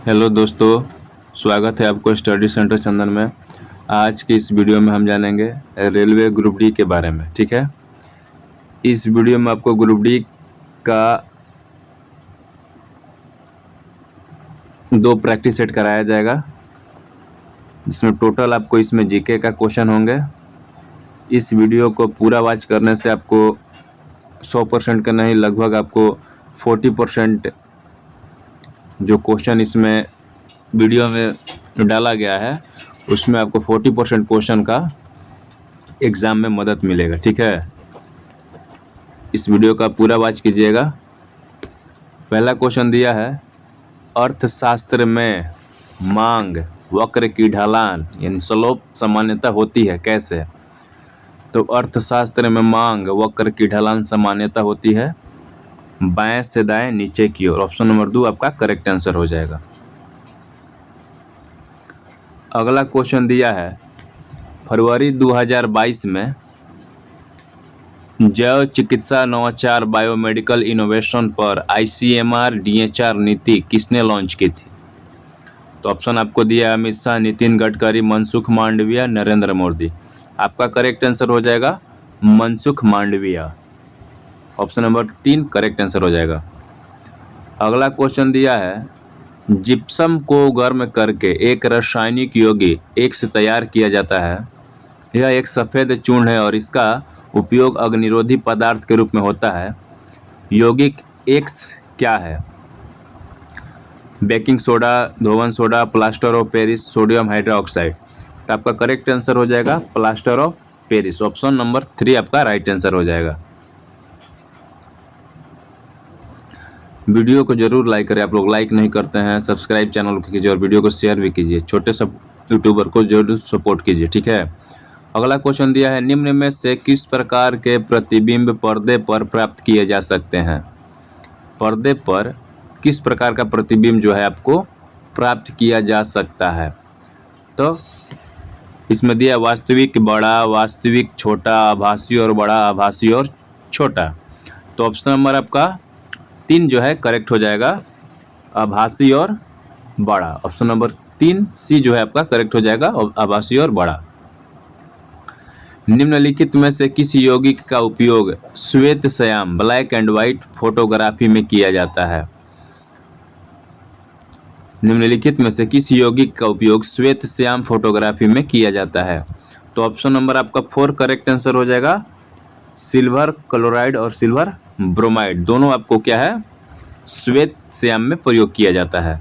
Hello दोस्तों, स्वागत है आपको स्टडी सेंटर चंदन में। आज की इस वीडियो में हम जानेंगे रेलवे ग्रुप डी के बारे में। ठीक है, इस वीडियो में आपको ग्रुप डी का 2 प्रैक्टिस सेट कराया जाएगा, जिसमें टोटल आपको इसमें जीके का क्वेश्चन होंगे। इस वीडियो को पूरा वॉच करने से आपको 100% का नहीं, लगभग आपको 40% जो क्वेश्चन इसमें वीडियो में डाला गया है उसमें आपको 40% क्वेश्चन का एग्ज़ाम में मदद मिलेगा। ठीक है, इस वीडियो का पूरा वॉच कीजिएगा। पहला क्वेश्चन दिया है, अर्थशास्त्र में मांग वक्र की ढलान यानी स्लोप सामान्यता होती है कैसे? तो अर्थशास्त्र में मांग वक्र की ढलान सामान्यता होती है बाएं से दाएं नीचे की ओर। ऑप्शन नंबर 2 आपका करेक्ट आंसर हो जाएगा। अगला क्वेश्चन दिया है, फरवरी 2022 में जैव चिकित्सा नवाचार बायोमेडिकल इनोवेशन पर ICMR DHR नीति किसने लॉन्च की थी? तो ऑप्शन आपको दिया है अमित शाह, नितिन गडकरी, मनसुख मांडविया, नरेंद्र मोदी। आपका करेक्ट आंसर हो जाएगा Mansukh Mandaviya. Option number 3 correct answer हो जाएगा। अगला क्वेश्चन दिया है, जिप्सम को गर्म करके एक रासायनिक यौगिक एक से तैयार किया जाता है। यह एक सफ़ेद चूर्ण है और इसका उपयोग अग्निरोधी पदार्थ के रूप में होता है। यौगिक एक्स क्या है? बेकिंग सोडा, धोवन soda, plaster of Paris, sodium hydroxide. तो आपका करेक्ट आंसर हो जाएगा plaster of Paris. Option number 3 आपका राइट आंसर हो जाएगा। वीडियो को जरूर लाइक करें, आप लोग लाइक नहीं करते हैं। सब्सक्राइब चैनल को कीजिए और वीडियो को शेयर भी कीजिए। छोटे सब यूट्यूबर को जरूर सपोर्ट कीजिए। ठीक है, अगला क्वेश्चन दिया है, निम्न में से किस प्रकार के प्रतिबिंब पर्दे पर प्राप्त किए जा सकते हैं? पर्दे पर किस प्रकार का प्रतिबिंब जो है आपको प्राप्त किया जा सकता है? तो इसमें दिया वास्तविक बड़ा, वास्तविक छोटा, आभासी और बड़ा, आभासी और छोटा। तो ऑप्शन नंबर आपका 3 जो है करेक्ट हो जाएगा, आभासी और बड़ा। ऑप्शन नंबर 3 सी जो है आपका करेक्ट हो जाएगा, आभासी और बड़ा। निम्नलिखित में से किस यौगिक का उपयोग श्वेत Shyam black and white photography में किया जाता है? निम्नलिखित में से किस यौगिक का उपयोग श्वेत श्याम फोटोग्राफी में किया जाता है? तो ऑप्शन नंबर आपका 4 करेक्ट आंसर हो जाएगा, सिल्वर क्लोराइड और सिल्वर ब्रोमाइड दोनों आपको क्या है श्वेत श्याम में प्रयोग किया जाता है।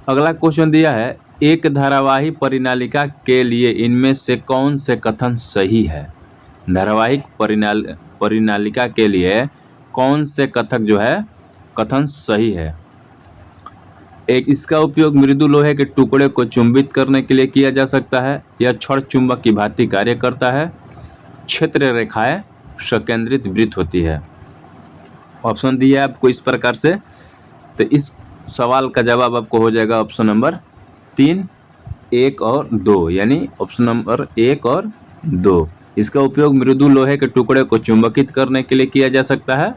अगला क्वेश्चन दिया है, एक धारावाहिक परिनालिका के लिए इनमें से कौन से कथन सही है? धारावाहिक परिनालिका के लिए कौन से कथन सही है? एक, इसका उपयोग मृदु लोहे के टुकड़े को चुंबित करने के लिए किया जा सकता है। यह क्षण चुंबक की भांति कार्य करता है। क्षेत्र रेखाएं संकेंद्रित वृत्त होती है। ऑप्शन दिया है आपको इस प्रकार से, तो इस सवाल का जवाब आपको हो जाएगा ऑप्शन नंबर 3, 1 और 2, यानी ऑप्शन नंबर 1 और 2। इसका उपयोग मृदु लोहे के टुकड़े को चुंबकित करने के लिए किया जा सकता है।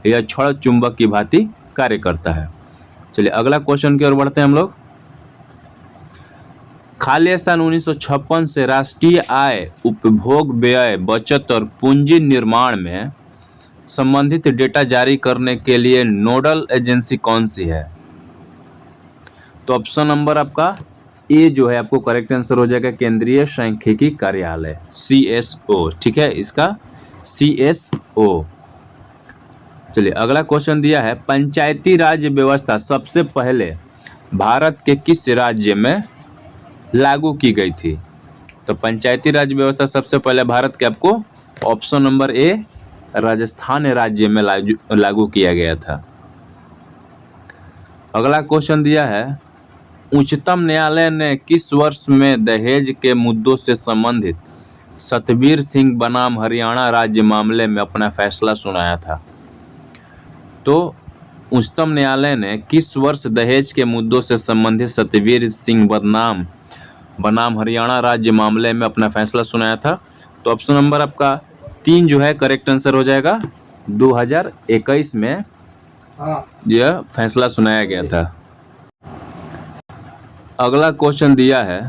यह क्षण चुंबक की भांति कार्य करता है। चलिए अगला क्वेश्चन की ओर बढ़ते हैं हम लोग। खाली स्थान 1956 से राष्ट्रीय आय, उपभोग व्यय, बचत और पूंजी निर्माण में संबंधित डेटा जारी करने के लिए नोडल एजेंसी कौन सी है? तो ऑप्शन नंबर आपका ए जो है आपको करेक्ट आंसर हो जाएगा, केंद्रीय सांख्यिकी कार्यालय CSO। ठीक है, इसका CSO। चलिए अगला क्वेश्चन दिया है, पंचायती राज व्यवस्था सबसे पहले भारत के किस राज्य में लागू की गई थी? तो पंचायती राज व्यवस्था सबसे पहले भारत के आपको ऑप्शन नंबर ए राजस्थान राज्य में लागू किया गया था। अगला क्वेश्चन दिया है, उच्चतम न्यायालय ने किस वर्ष में दहेज के मुद्दों से संबंधित सतबीर सिंह बनाम हरियाणा राज्य मामले में अपना फैसला सुनाया था? तो उच्चतम न्यायालय ने किस वर्ष दहेज के मुद्दों से संबंधित सतबीर सिंह बनाम हरियाणा राज्य मामले में अपना फैसला सुनाया था? तो ऑप्शन नंबर आपका 3 जो है करेक्ट आंसर हो जाएगा, 2021 में यह फैसला सुनाया गया था। अगला क्वेश्चन दिया है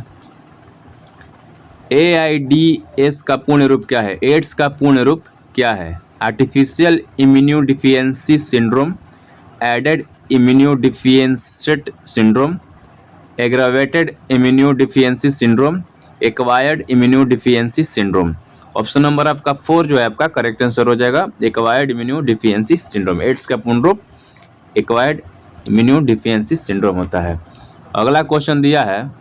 AIDS का पूर्ण रूप क्या है? एड्स का पूर्ण रूप क्या है? Artificial immunodeficiency syndrome, aided immunodeficiency syndrome, aggravated immunodeficiency syndrome, acquired immunodeficiency syndrome. Option number आपका 4 जो है आपका करेक्ट आंसर हो जाएगा, एक्वायर्ड इम्यूनोडिफिशियेंसी सिंड्रोम। एड्स का पूर्ण रूप एक्वायर्ड इम्यूनोडिफिशियेंसी सिंड्रोम होता है। अगला क्वेश्चन दिया है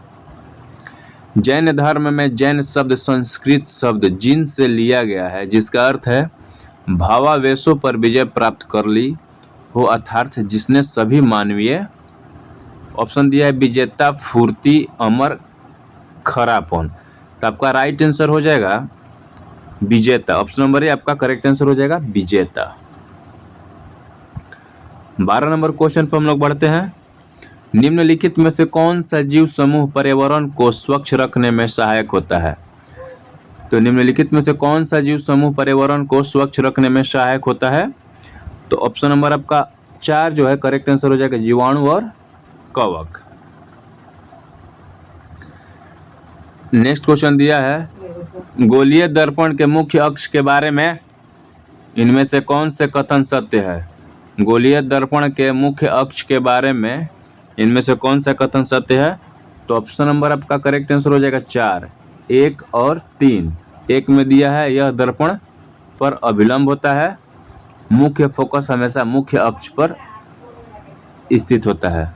जैन धर्म में जैन शब्द संस्कृत शब्द जिन से लिया गया है, जिसका अर्थ है भावावेशों पर विजय प्राप्त कर ली हो, अर्थात जिसने सभी मानवीय। ऑप्शन दिया है विजेता, फूर्ति, अमर, खरापन। तो आपका राइट आंसर हो जाएगा विजेता। ऑप्शन नंबर ए आपका करेक्ट आंसर हो जाएगा विजेता। 12 नंबर क्वेश्चन पर हम लोग बढ़ते हैं। निम्नलिखित में से कौन सा जीव समूह पर्यावरण को स्वच्छ रखने में सहायक होता है? तो निम्नलिखित में से कौन सा जीव समूह पर्यावरण को स्वच्छ रखने में सहायक होता है? तो ऑप्शन नंबर आपका 4 जो है करेक्ट आंसर हो जाएगा जीवाणु और कवक। नेक्स्ट क्वेश्चन दिया है गोलीय दर्पण के मुख्य अक्ष के बारे में इनमें से कौन से कथन सत्य है? गोलीय दर्पण के मुख्य अक्ष के बारे में इनमें से कौन सा कथन सत्य है? तो ऑप्शन नंबर आपका करेक्ट आंसर हो जाएगा 4, 1 और 3। 1 में दिया है यह दर्पण पर अभिलंब होता है, मुख्य फोकस हमेशा मुख्य अक्ष पर स्थित होता है।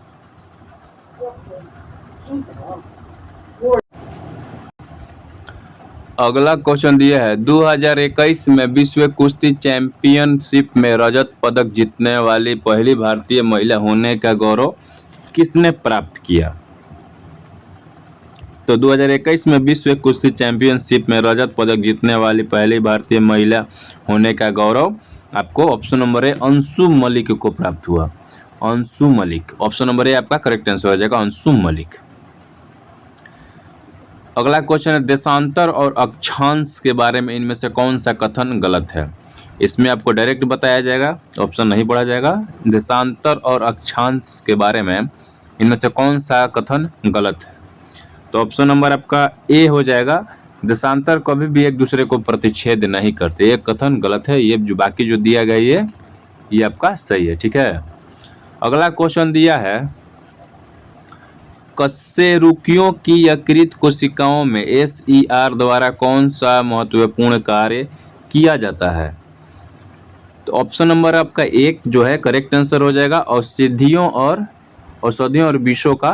अगला क्वेश्चन दिया है 2021 में विश्व कुश्ती चैंपियनशिप में रजत पदक जीतने वाली पहली भारतीय महिला होने का गौरव किसने प्राप्त किया? तो 2021 में विश्व कुश्ती चैंपियनशिप में रजत पदक जीतने वाली पहली भारतीय महिला होने का गौरव आपको option number A Anshu Malik को प्राप्त हुआ। Anshu Malik, option number A आपका करेक्ट आंसर हो जाएगा अंशु मलिक। अगला क्वेश्चन है देशांतर और अक्षांश के बारे में इनमें से कौन सा कथन गलत है? इसमें आपको डायरेक्ट बताया जाएगा, ऑप्शन नहीं पढ़ा जाएगा। देशांतर और अक्षांश के बारे में इनमें से कौन सा कथन गलत है? तो ऑप्शन नंबर आपका ए हो जाएगा देशांतर कभी भी एक दूसरे को प्रतिच्छेद नहीं करते। एक कथन गलत है, ये जो बाकी जो दिया गया ये आपका सही है। ठीक है। अगला क्वेश्चन दिया है कशेरुकियों की यकृत कोशिकाओं में SER द्वारा कौन सा महत्वपूर्ण कार्य किया जाता है? तो ऑप्शन नंबर आपका 1 जो है करेक्ट आंसर हो जाएगा औषधियों और विषों का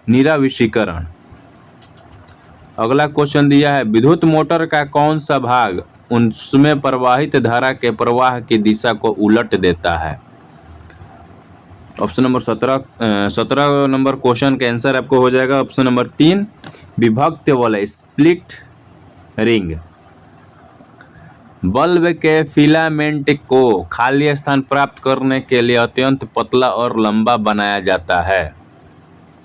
निराविषीकरण। अगला क्वेश्चन दिया है विद्युत मोटर का कौन सा भाग उसमें प्रवाहित धारा के प्रवाह की दिशा को उलट देता है? ऑप्शन नंबर 17 नंबर क्वेश्चन का आंसर आपको हो जाएगा ऑप्शन नंबर 3 विभक्त वाला स्प्लिट रिंग। बल्ब के फिलामेंट को खाली स्थान प्राप्त करने के लिए अत्यंत पतला और लंबा बनाया जाता है।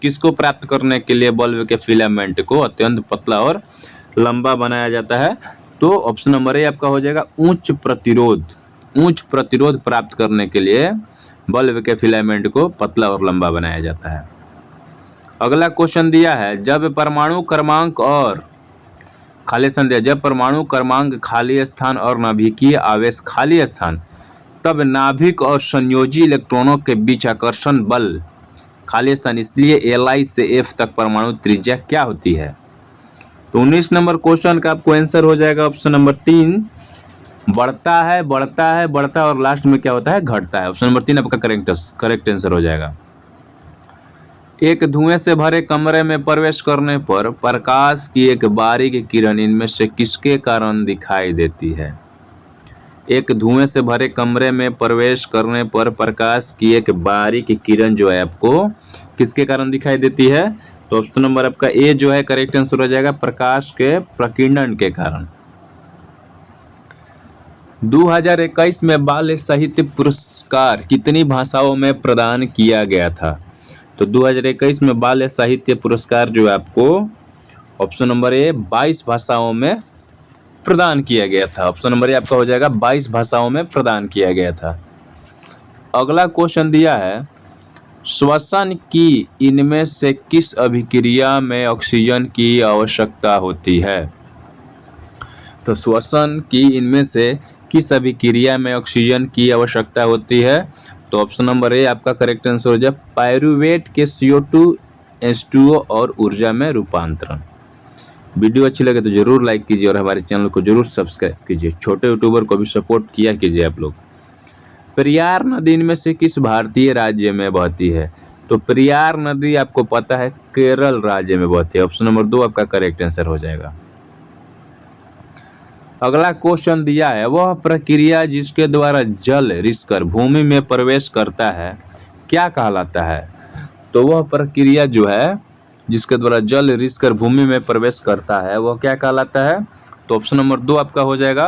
किसको प्राप्त करने के लिए बल्ब के फिलामेंट को अत्यंत पतला और लंबा बनाया जाता है? तो ऑप्शन नंबर ए आपका हो जाएगा उच्च प्रतिरोध प्राप्त करने के लिए बल्ब के फिलामेंट को पतला और लंबा बनाया जाता है। अगला क्वेश्चन दिया है जब परमाणु क्रमांक और खाली स्थान दिया, जब परमाणु क्रमांक खाली स्थान और नाभिकीय आवेश खाली स्थान, तब नाभिक और संयोजी इलेक्ट्रॉनों के बीच आकर्षण बल खाली स्थान, इसलिए Li से F तक परमाणु त्रिज्या क्या होती है? तो 19 नंबर क्वेश्चन का आपको आंसर हो जाएगा ऑप्शन नंबर 3 बढ़ता है और लास्ट में क्या होता है घटता है। ऑप्शन नंबर 3 आपका करेक्ट आंसर हो जाएगा। एक धुएं से भरे कमरे में प्रवेश करने पर प्रकाश की एक बारीक किरण इनमें से किसके कारण दिखाई देती है? एक धुएं से भरे कमरे में प्रवेश करने पर प्रकाश की एक बारीक किरण जो है आपको किसके कारण दिखाई देती है? तो ऑप्शन नंबर आपका ए जो है करेक्ट आंसर हो जाएगा प्रकाश के प्रकीर्णन के कारण। 2021 में बाल साहित्य पुरस्कार कितनी भाषाओं में प्रदान किया गया था? तो 2021 में बाल साहित्य पुरस्कार जो है आपको ऑप्शन नंबर ए 22 भाषाओं में प्रदान किया गया था। ऑप्शन नंबर ए आपका हो जाएगा 22 भाषाओं में प्रदान किया गया था। अगला क्वेश्चन दिया है श्वसन की इनमें से किस अभिक्रिया में ऑक्सीजन की आवश्यकता होती है? तो श्वसन की इनमें से किस अभिक्रिया में ऑक्सीजन की आवश्यकता होती है? तो ऑप्शन नंबर ए आपका करेक्ट आंसर हो जाए पायरुवेट के CO2 H2O और ऊर्जा में रूपांतरण। वीडियो अच्छी लगे तो जरूर लाइक कीजिए और हमारे चैनल को जरूर सब्सक्राइब कीजिए। छोटे यूट्यूबर को भी सपोर्ट किया कीजिए आप लोग। पेरियार नदी इनमें से किस भारतीय राज्य में बहती है? तो पेरियार नदी आपको पता है केरल राज्य में बहती है। ऑप्शन नंबर 2 आपका करेक्ट आंसर हो जाएगा। अगला क्वेश्चन दिया है, वह प्रक्रिया जिसके द्वारा जल रिसकर भूमि में प्रवेश करता है क्या कहलाता है? तो वह प्रक्रिया जो है जिसके द्वारा जल रिसकर भूमि में प्रवेश करता है वह क्या कहलाता है? तो ऑप्शन नंबर 2 आपका हो जाएगा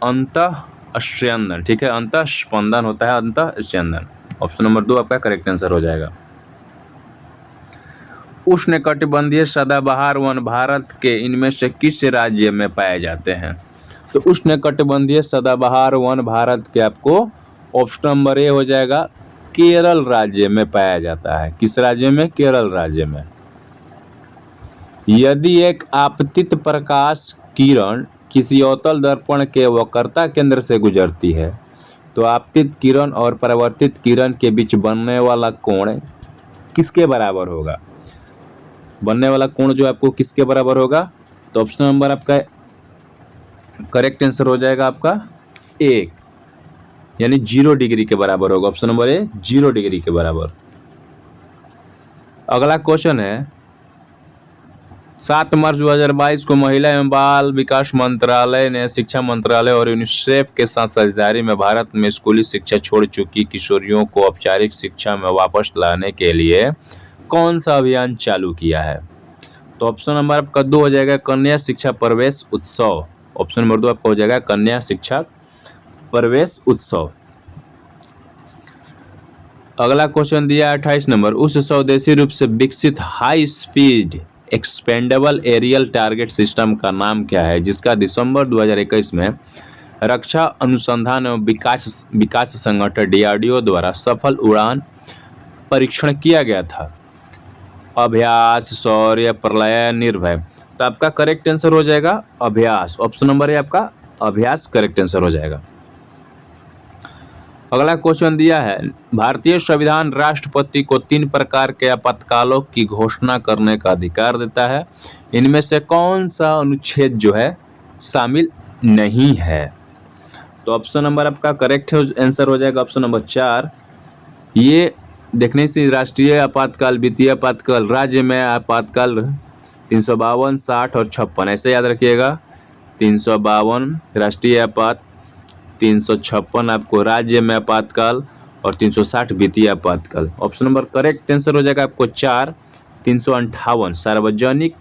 अंतःस्यंदन। ठीक है, अंतःस्पंदन होता है अंतःस्यंदन। ऑप्शन नंबर 2 आपका करेक्ट आंसर हो जाएगा। उष्णकटिबंधीय सदाबहार वन भारत के इनमें से किस राज्य में पाए जाते हैं? तो उष्णकटिबंधीय सदाबहार वन भारत के आपको ऑप्शन नंबर ए हो जाएगा केरल राज्य में पाया जाता है। किस राज्य में? केरल राज्य में। यदि एक आपतित प्रकाश किरण किसी अवतल दर्पण के वक्रता केंद्र से गुजरती है तो आपतित किरण और परावर्तित किरण के बीच बनने वाला कोण किसके बराबर होगा? बनने वाला कोण जो आपको किसके बराबर होगा? तो ऑप्शन नंबर आपका करेक्ट आंसर हो जाएगा आपका 1 यानी 0 डिग्री के बराबर होगा। ऑप्शन नंबर ए 0 डिग्री के बराबर। अगला क्वेश्चन है 7 मार्च 2022 को महिला एवं बाल विकास मंत्रालय ने शिक्षा मंत्रालय और यूनिसेफ के साथ साझेदारी में भारत में स्कूली शिक्षा छोड़ चुकी किशोरियों को औपचारिक शिक्षा में वापस लाने के लिए कौन सा अभियान चालू किया है? तो ऑप्शन नंबर आपका 2 हो जाएगा कन्या शिक्षा प्रवेश उत्सव। ऑप्शन नंबर 2 आपका हो जाएगा कन्या शिक्षा प्रवेश उत्सव। अगला क्वेश्चन दिया 28 नंबर, उस स्वदेशी रूप से विकसित high speed expendable aerial target system का नाम क्या है जिसका दिसंबर 2021 में रक्षा अनुसंधान एवं विकास संगठन DRDO द्वारा सफल उड़ान परीक्षण किया गया था? अभ्यास, शौर्य, प्रलय, निर्भय। तो आपका करेक्ट आंसर हो जाएगा अभ्यास। ऑप्शन नंबर है आपका अभ्यास करेक्ट आंसर हो जाएगा। अगला क्वेश्चन दिया है भारतीय संविधान राष्ट्रपति को 3 प्रकार के आपातकालों की घोषणा करने का अधिकार देता है। इनमें से कौन सा अनुच्छेद जो है शामिल नहीं है? तो ऑप्शन नंबर आपका करेक्ट आंसर हो जाएगा ऑप्शन नंबर 4। ये देखने से राष्ट्रीय आपातकाल, वित्तीय आपातकाल, राज्य में आपातकाल 352, 60 और 56 ऐसे याद रखिएगा। 352 राष्ट्रीय आपात, 356 आपको राज्य में आपातकाल और 360 वित्तीय आपातकाल। ऑप्शन नंबर करेक्ट आंसर हो जाएगा आपको 4। 358 सार्वजनिक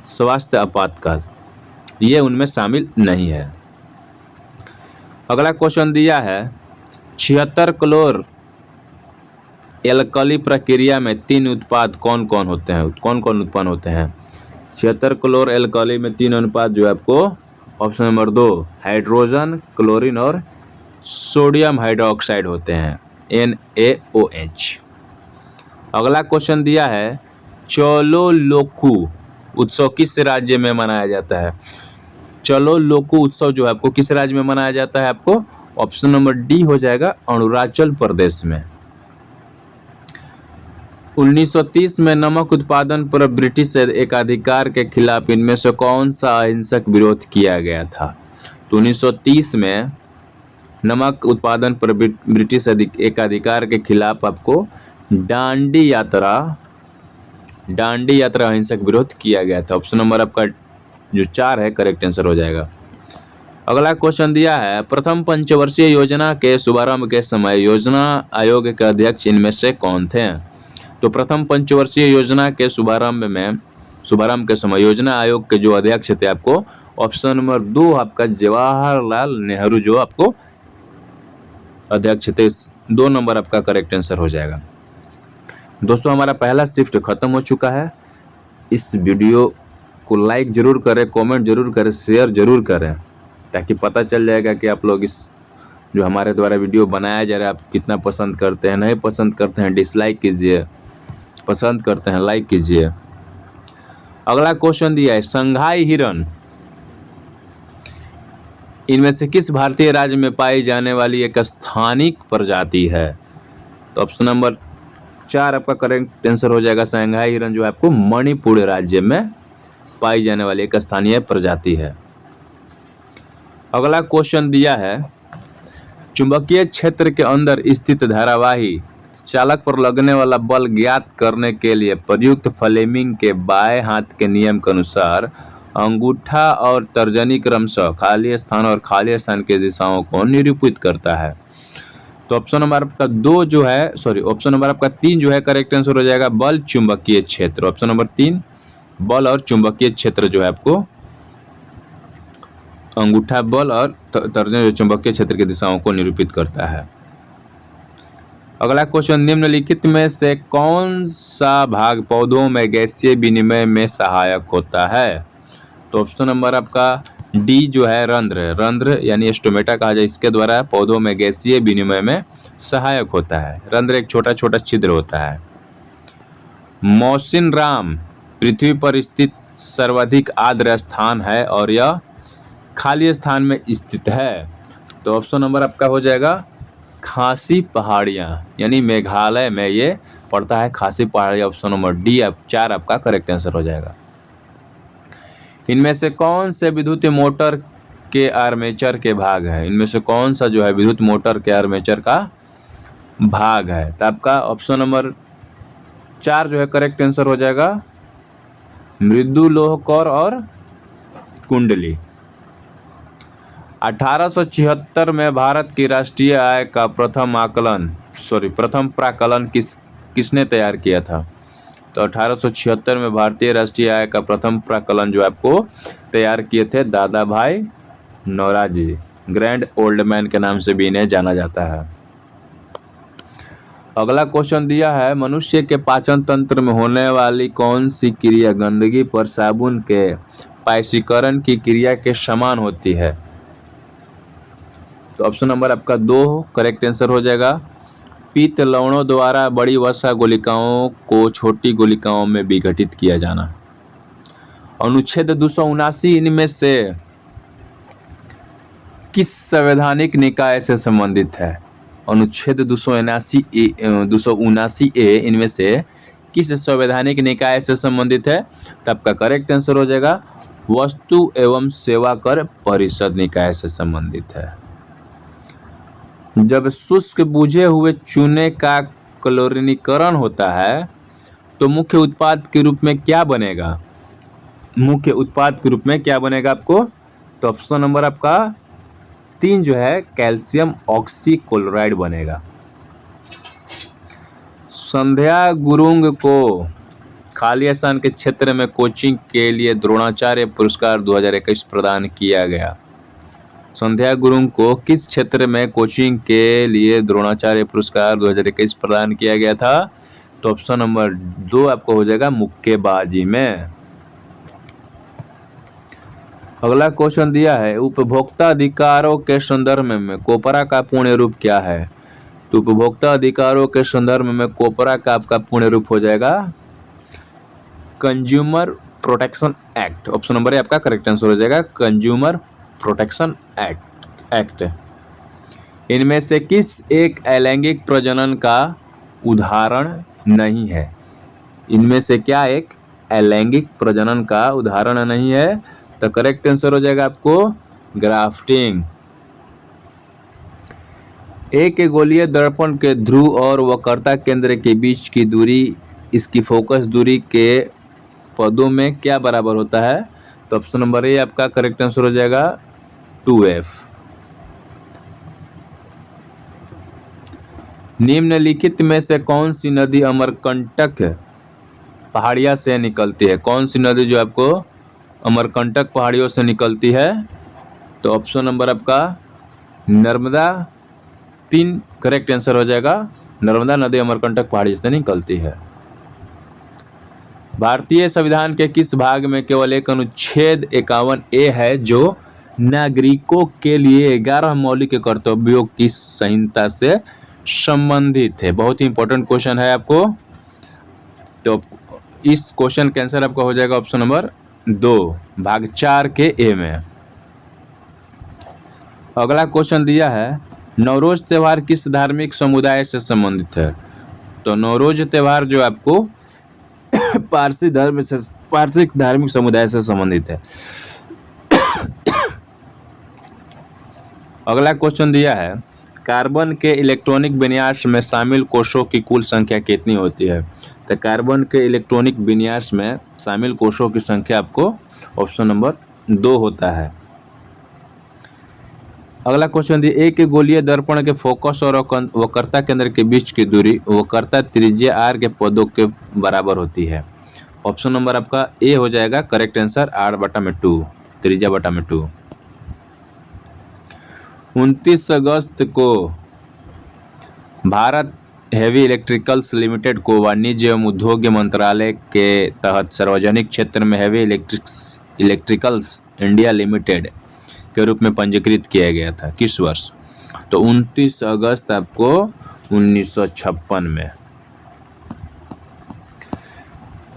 स्वास्थ्य आपातकाल, ये उनमें शामिल नहीं है। अगला क्वेश्चन दिया है 76 क्लोर एल्कली प्रक्रिया में 3 उत्पाद कौन कौन होते हैं? कौन कौन उत्पन्न होते हैं? 76 क्लोर एल्कली में 3 अनुपात जो है आपको ऑप्शन नंबर 2 हाइड्रोजन, क्लोरीन और सोडियम हाइड्रोक्साइड होते हैं NaOH। अगला क्वेश्चन दिया है चलो लोकू उत्सव किस राज्य में मनाया जाता है? चलो लोकू उत्सव जो है आपको किस राज्य में मनाया जाता है? आपको ऑप्शन नंबर डी हो जाएगा अरुणाचल प्रदेश में। 1930 में नमक उत्पादन पर ब्रिटिश एकाधिकार के खिलाफ इनमें से कौन सा अहिंसक विरोध किया गया था? तो 1930 में नमक उत्पादन पर ब्रिटिश एकाधिकार के खिलाफ आपको डांडी यात्रा अहिंसक विरोध किया गया था। ऑप्शन नंबर आपका जो 4 है करेक्ट आंसर हो जाएगा। अगला क्वेश्चन दिया है प्रथम पंचवर्षीय योजना के शुभारंभ के समय योजना आयोग के अध्यक्ष इनमें से कौन थे? तो प्रथम पंचवर्षीय योजना के शुभारंभ के समय योजना आयोग के जो अध्यक्ष थे आपको ऑप्शन नंबर 2 आपका जवाहरलाल नेहरू जो आपको अध्यक्ष थे। 2 नंबर आपका करेक्ट आंसर हो जाएगा। दोस्तों हमारा पहला शिफ्ट खत्म हो चुका है। इस वीडियो को लाइक जरूर करें, कमेंट जरूर करें, शेयर जरूर करें ताकि पता चल जाएगा कि आप लोग इस जो हमारे द्वारा वीडियो बनाया जा रहा है आप कितना पसंद करते हैं, नहीं पसंद करते हैं डिसलाइक कीजिए, पसंद करते हैं लाइक कीजिए। अगला क्वेश्चन दिया है, शंघाई हिरन इनमें से किस भारतीय राज्य में पाई जाने वाली एक स्थानिक प्रजाति है? तो ऑप्शन नंबर 4 आपका करेक्ट आंसर हो जाएगा। शंघाई हिरन जो है आपको मणिपुर राज्य में पाई जाने वाली एक स्थानीय प्रजाति है। अगला क्वेश्चन दिया है, चुंबकीय क्षेत्र के अंदर स्थित धारावाही चालक पर लगने वाला बल ज्ञात करने के लिए प्रयुक्त फ्लेमिंग के बाएं हाथ के नियम के अनुसार अंगूठा और तर्जनी क्रमशः खाली स्थान और खाली स्थान की दिशाओं को निरूपित करता है। तो ऑप्शन नंबर आपका 2 जो है, ऑप्शन नंबर आपका 3 जो है करेक्ट आंसर हो जाएगा, बल चुंबकीय क्षेत्र। ऑप्शन नंबर 3 बल और चुंबकीय क्षेत्र जो है आपको अंगूठा बल और तर्जनी चुंबकीय क्षेत्र की दिशाओं को निरूपित करता है। अगला क्वेश्चन, निम्नलिखित में से कौन सा भाग पौधों में गैसीय विनिमय में सहायक होता है? तो ऑप्शन नंबर आपका डी जो है रंध्र यानी स्टोमेटा कहा जाए, इसके द्वारा पौधों में गैसीय विनिमय में सहायक होता है। रंध्र एक छोटा छोटा छिद्र होता है। मौसिनराम पृथ्वी पर स्थित सर्वाधिक आर्द्र स्थान है और यह खाली स्थान में स्थित है। तो ऑप्शन नंबर आपका हो जाएगा खासी पहाड़ियाँ, यानी मेघालय में ये पड़ता है खासी पहाड़ियाँ। ऑप्शन नंबर डी 4 आपका करेक्ट आंसर हो जाएगा। इनमें से कौन से विद्युत मोटर के आर्मेचर के भाग है? इनमें से कौन सा जो है विद्युत मोटर के आर्मेचर का भाग है? तो आपका ऑप्शन नंबर 4 जो है करेक्ट आंसर हो जाएगा, मृदु लोह कोर और कुंडली। 1876 में भारत की राष्ट्रीय आय का प्रथम प्राकलन किसने तैयार किया था? तो 1876 में भारतीय राष्ट्रीय आय का प्रथम प्राकलन जो आपको तैयार किए थे दादा भाई नौरोजी, ग्रैंड ओल्ड मैन के नाम से भी इन्हें जाना जाता है। अगला क्वेश्चन दिया है, मनुष्य के पाचन तंत्र में होने वाली कौन सी क्रिया गंदगी पर साबुन के पायसीकरण की क्रिया के समान होती है? तो ऑप्शन नंबर आपका 2 करेक्ट आंसर हो जाएगा, पित्त लवणों द्वारा बड़ी वसा गुलिकाओं को छोटी गुलिकाओं में विघटित किया जाना। अनुच्छेद 279 इनमें से किस संवैधानिक निकाय से संबंधित है? अनुच्छेद 279 ए इनमें से किस संवैधानिक निकाय से संबंधित है? तो आपका करेक्ट आंसर हो जाएगा वस्तु एवं सेवा कर परिषद निकाय से संबंधित है। जब शुष्क बुझे हुए चूने का क्लोरीनीकरण होता है तो मुख्य उत्पाद के रूप में क्या बनेगा? मुख्य उत्पाद के रूप में क्या बनेगा आपको? तो ऑप्शन नंबर आपका 3 जो है कैल्शियम ऑक्सीक्लोराइड बनेगा। संध्या गुरुंग को खाली स्थान के क्षेत्र में कोचिंग के लिए द्रोणाचार्य पुरस्कार 2021 प्रदान किया गया। संध्या गुरुंग को किस क्षेत्र में कोचिंग के लिए द्रोणाचार्य पुरस्कार 2021 प्रदान किया गया था? तो ऑप्शन नंबर 2 आपको हो जाएगा मुक्केबाजी में। अगला क्वेश्चन दिया है, उपभोक्ता अधिकारों के संदर्भ में कोपरा का पूर्ण रूप क्या है? तो उपभोक्ता अधिकारों के संदर्भ में कोपरा का आपका पूर्ण रूप हो जाएगा consumer protection act. Option number आपका करेक्ट आंसर हो जाएगा कंज्यूमर प्रोटेक्शन एक्ट। इनमें से किस एक अलैंगिक प्रजनन का उदाहरण नहीं है? इनमें से क्या एक अलैंगिक प्रजनन का उदाहरण नहीं है? तो करेक्ट आंसर हो जाएगा आपको ग्राफ्टिंग। एक गोलीय दर्पण के ध्रुव और वक्रता केंद्र के बीच की दूरी इसकी फोकस दूरी के पदों में क्या बराबर होता है? तो ऑप्शन नंबर ए आपका करेक्ट आंसर हो जाएगा 2f। निम्नलिखित में से कौन सी नदी अमरकंटक पहाड़िया से निकलती है? कौन सी नदी जो आपको अमरकंटक पहाड़ियों से निकलती है? तो ऑप्शन नंबर आपका नर्मदा 3 करेक्ट आंसर हो जाएगा, नर्मदा नदी अमरकंटक पहाड़ी से निकलती है। भारतीय संविधान के किस भाग में केवल एक अनुच्छेद 51A है जो नागरिकों के लिए 11 मौलिक कर्तव्यों की संहिता से संबंधित है। बहुत ही इंपॉर्टेंट क्वेश्चन है आपको। तो इस क्वेश्चन का आंसर आपका हो जाएगा ऑप्शन नंबर 2 भाग 4 के ए में। अगला क्वेश्चन दिया है, नवरोज त्यौहार किस धार्मिक समुदाय से संबंधित है? तो नवरोज त्यौहार जो आपको पारसी धार्मिक समुदाय से संबंधित है। अगला क्वेश्चन दिया है, कार्बन के इलेक्ट्रॉनिक विन्यास में शामिल कोषों की कुल संख्या कितनी होती है? तो कार्बन के इलेक्ट्रॉनिक विन्यास में शामिल कोषों की संख्या आपको ऑप्शन नंबर 2 होता है। अगला क्वेश्चन दिया, एक गोलीय दर्पण के फोकस और वक्रता केंद्र के बीच की दूरी वक्रता त्रिज्या r के पदों के बराबर होती है। ऑप्शन नंबर आपका ए हो जाएगा करेक्ट आंसर, r/2 त्रिज्या/2। 29 अगस्त को भारत हेवी इलेक्ट्रिकल्स लिमिटेड को वाणिज्य एवं उद्योग मंत्रालय के तहत सार्वजनिक क्षेत्र में हेवी इलेक्ट्रिकल्स इंडिया लिमिटेड के रूप में पंजीकृत किया गया था किस वर्ष? तो 29 अगस्त आपको 1956 में।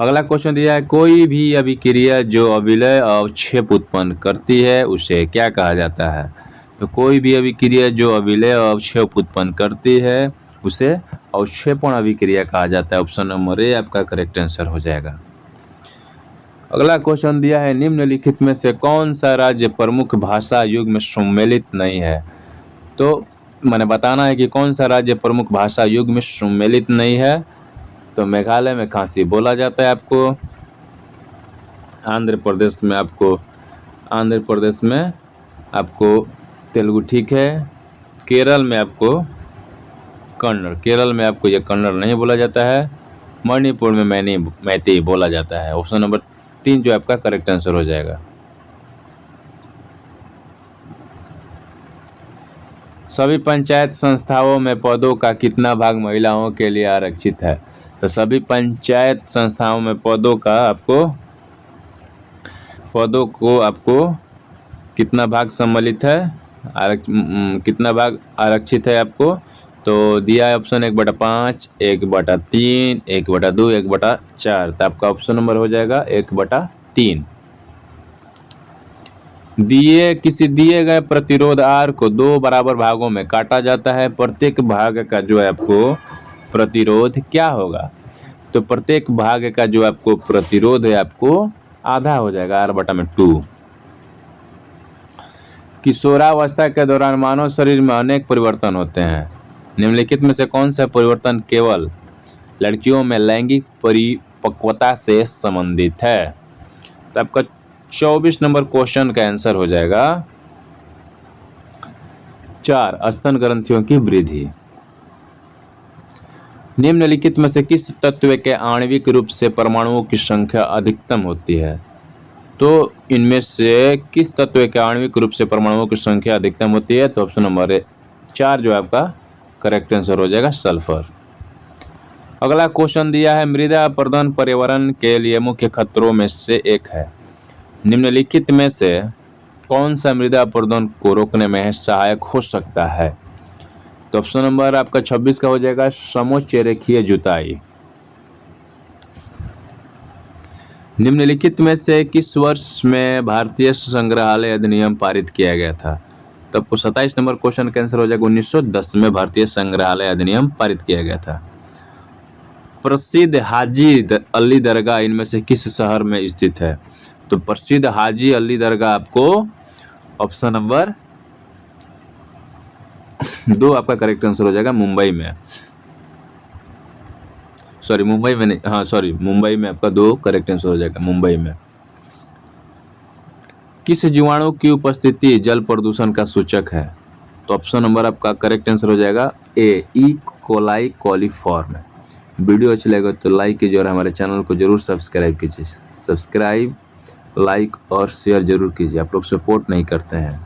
अगला क्वेश्चन दिया है, कोई भी अभिक्रिया जो अविलय अवक्षेप उत्पन्न करती है उसे क्या कहा जाता है? तो कोई भी अभिक्रिया जो अविलय अवक्षेप उत्पन्न करती है उसे अवक्षेपण अभिक्रिया कहा जाता है। ऑप्शन नंबर ए आपका करेक्ट आंसर हो जाएगा। अगला क्वेश्चन दिया है, निम्नलिखित में से कौन सा राज्य प्रमुख भाषा युग में सम्मिलित नहीं है? तो मैंने बताना है कि कौन सा राज्य प्रमुख भाषा युग में सम्मिलित नहीं है। तो मेघालय में खासी बोला जाता है आपको, आंध्र प्रदेश में आपको तेलुगु ठीक है, केरल में आपको ये कन्नड़ नहीं बोला जाता है, मणिपुर में मैतेई बोला जाता है। ऑप्शन नंबर 3 जो आपका करेक्ट आंसर हो जाएगा। सभी पंचायत संस्थाओं में पदों का कितना भाग महिलाओं के लिए आरक्षित है? तो सभी पंचायत संस्थाओं में पदों को आपको कितना भाग सम्मिलित है, कितना भाग आरक्षित है आपको? तो दिया है ऑप्शन 1/5, 1/3, 1/2, 1/4। तो आपका ऑप्शन नंबर हो जाएगा 1/3। किसी दिए गए प्रतिरोध R को 2 बराबर भागों में काटा जाता है, प्रत्येक भाग का जो है आपको प्रतिरोध क्या होगा? तो प्रत्येक भाग का जो आपको प्रतिरोध है आपको आधा हो जाएगा, r/2। किशोरावस्था के दौरान मानव शरीर में अनेक परिवर्तन होते हैं, निम्नलिखित में से कौन सा परिवर्तन केवल लड़कियों में लैंगिक परिपक्वता से संबंधित है? तो आपका 24 नंबर क्वेश्चन का आंसर हो जाएगा 4 स्तन ग्रंथियों की वृद्धि। निम्नलिखित में से किस तत्व के आणविक रूप से परमाणुओं की संख्या अधिकतम होती है? तो इनमें से किस तत्व के आणविक रूप से परमाणुओं की संख्या अधिकतम होती है? तो ऑप्शन नंबर 4 जो आपका करेक्ट आंसर हो जाएगा सल्फर। अगला क्वेश्चन दिया है, मृदा अपरदन पर्यावरण के लिए मुख्य खतरों में से एक है, निम्नलिखित में से कौन सा मृदा अपरदन को रोकने में सहायक हो सकता है? तो ऑप्शन नंबर आपका 26 का हो जाएगा समोच्च रेखीय जुताई। निम्नलिखित में से किस वर्ष में भारतीय संग्रहालय अधिनियम पारित किया गया था? तो आपको 27 नंबर क्वेश्चन का आंसर हो जाएगा 1910 में भारतीय संग्रहालय अधिनियम पारित किया गया था। प्रसिद्ध हाजी अली दरगाह इनमें से किस शहर में स्थित है? तो प्रसिद्ध हाजी अली दरगाह आपको ऑप्शन नंबर 2 आपका करेक्ट आंसर हो जाएगा मुंबई में, मुंबई में आपका 2 करेक्ट आंसर हो जाएगा मुंबई में। किस जीवाणु की उपस्थिति जल प्रदूषण का सूचक है? तो ऑप्शन नंबर आपका करेक्ट आंसर हो जाएगा ए कोलाई कोलीफॉर्म। वीडियो अच्छा लगे तो लाइक कीजिए और हमारे चैनल को जरूर सब्सक्राइब कीजिए। लाइक और शेयर जरूर कीजिए, आप लोग सपोर्ट नहीं करते हैं।